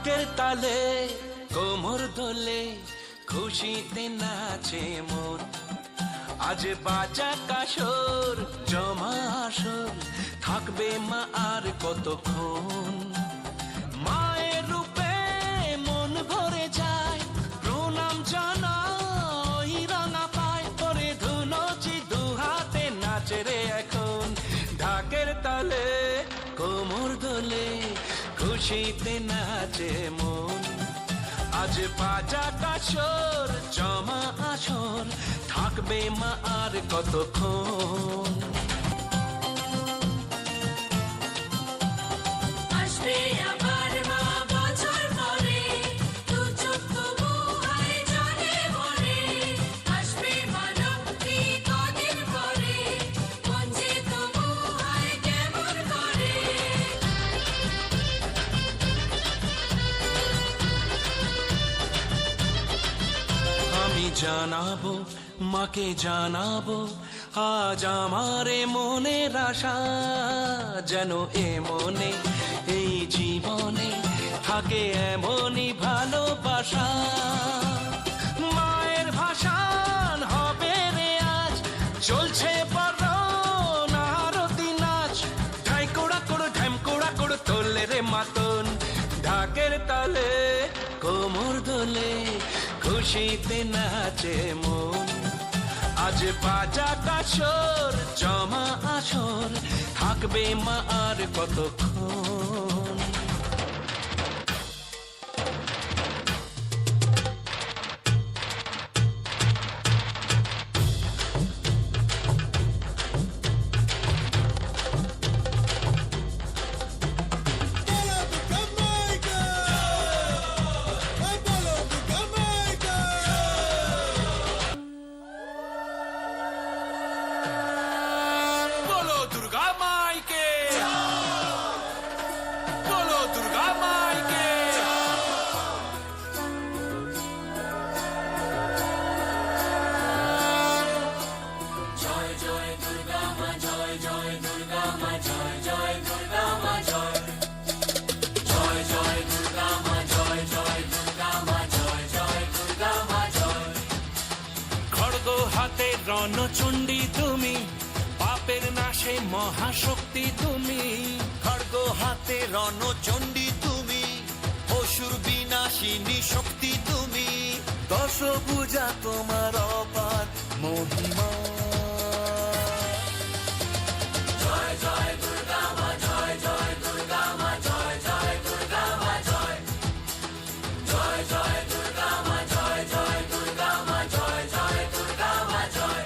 ঢাকের তালে কোমর দোলে খুশিতে নাচে মন আজ বাজা কাসর জমা আসর থাকবে মা আর কতক্ষণ মায়ের রূপে মন ভরে যায় প্রণাম জানাই রাঙা পায় করে ধুনচি দুহাতে নাচে রে এখন ঢাকের তালে কোমর দোলে খুশিতে নাচে মন আজ বাজা কাসর জমা আসর থাকবে মা আর কতক্ষণ আসবে আবার মা বছর পরে দু চোখ তবু হয় জলে ভরে আসবে মা লক্ষ্মী কদিন পরে মন যে তবু হয় কেমন করে আমি জানাবো মাকে জানাবো আজ আমারে মনের আশা যেন এ মনে এই জীবনে থাকে এমনই ভালোবাসা মায়ের ভাষান হবে রে আজ চলছে বরণ আরতি নাচ ঢাই কোড়া কোড় ঢ্যাম কোড়া কোড় তোলে রে মাতন ঢাকের তালে কোমর দোলে খুশিতে নাচে মন আজ বাজা কাসর জমা আসর থাকবে মা আর কতক্ষণ বলো দুর্গা মাইকে বলো দুর্গা মাইকে জয় জয় দুর্গা মা জয় জয় দুর্গা মা জয় জয় দুর্গা মা জয় জয় জয় দুর্গা মা জয় জয় দুর্গা মা জয় জয় দুর্গা মা জয় খড়গ হাতে রণচণ্ডী তুমি পাপের নাশে মহাশক্তি তুমি খড়গ হাতে রণচণ্ডী তুমি অসুর বিনাশিনী শক্তি তুমি দশভুজা তোমার অপার মহিমা জয় জয় দুর্গা মা জয় জয় দুর্গা মা জয় জয় দুর্গা মা জয় জয় জয় দুর্গা মা জয় জয় দুর্গা মা জয় জয় দুর্গা মা জয়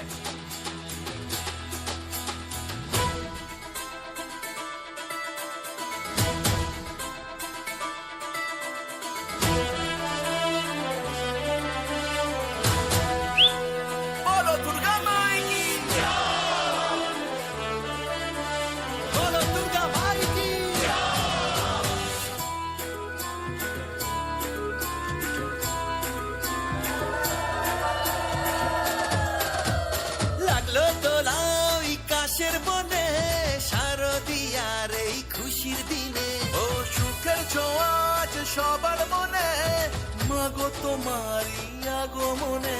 বলো দুর্গা মাই কি বলো দুর্গা মাই কি লাগলো দোলা ওই কাশের বনে শারদিয়ার এই খুশির দিনে ও সুখের ছোঁয়াজ সবার মনে মাগো তোমারই আগমনে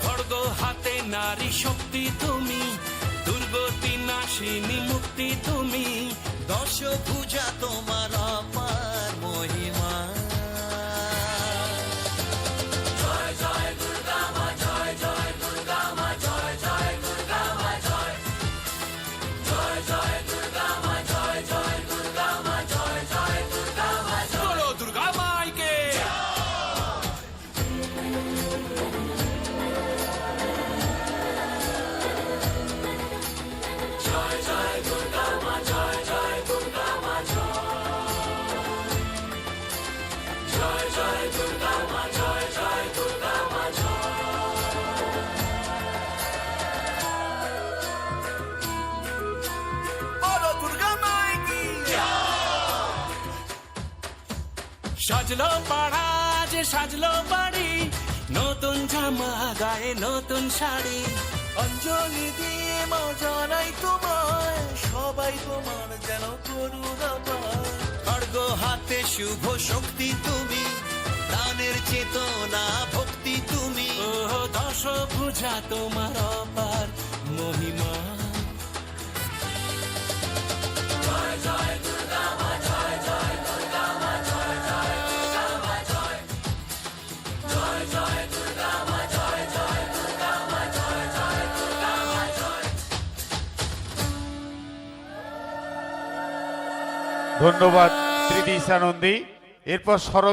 খড়গ হাতে নারী শক্তি তুমি দুর্গতি নাশিনী মুক্তি তুমি দশভুজা তোমার অপার মহিমা জয় জয় দুর্গা মা জয় জয় দুর্গা মা জয় জয় দুর্গা মা জয় জয় জয় দুর্গা মা জয় জয় দুর্গা মা জয় জয় দুর্গা মা জয় বলো দুর্গা মাইকে জয় জয় দুর্গা মা জয় জয় দুর্গা মা জয় জয় দুর্গা মা জয় জয় দুর্গা মা বলো দুর্গা মাই কি সাজলো পাড়া যে সাজলো বাড়ি নতুন জামা গায়ে নতুন শাড়ি অঞ্জলি দিয়ে মা জানাই তোমায় সবাই তোমার যেন করুণা পায় খড়গ হাতে সৃষ্টিতে শুভ শক্তি তুমি, প্রাণের চেতনা ভক্তি তুমি। ও দশভুজা তোমার অপার মহিমা। ধন্যবাদ তৃতীয় নন্দী। এরপর সরব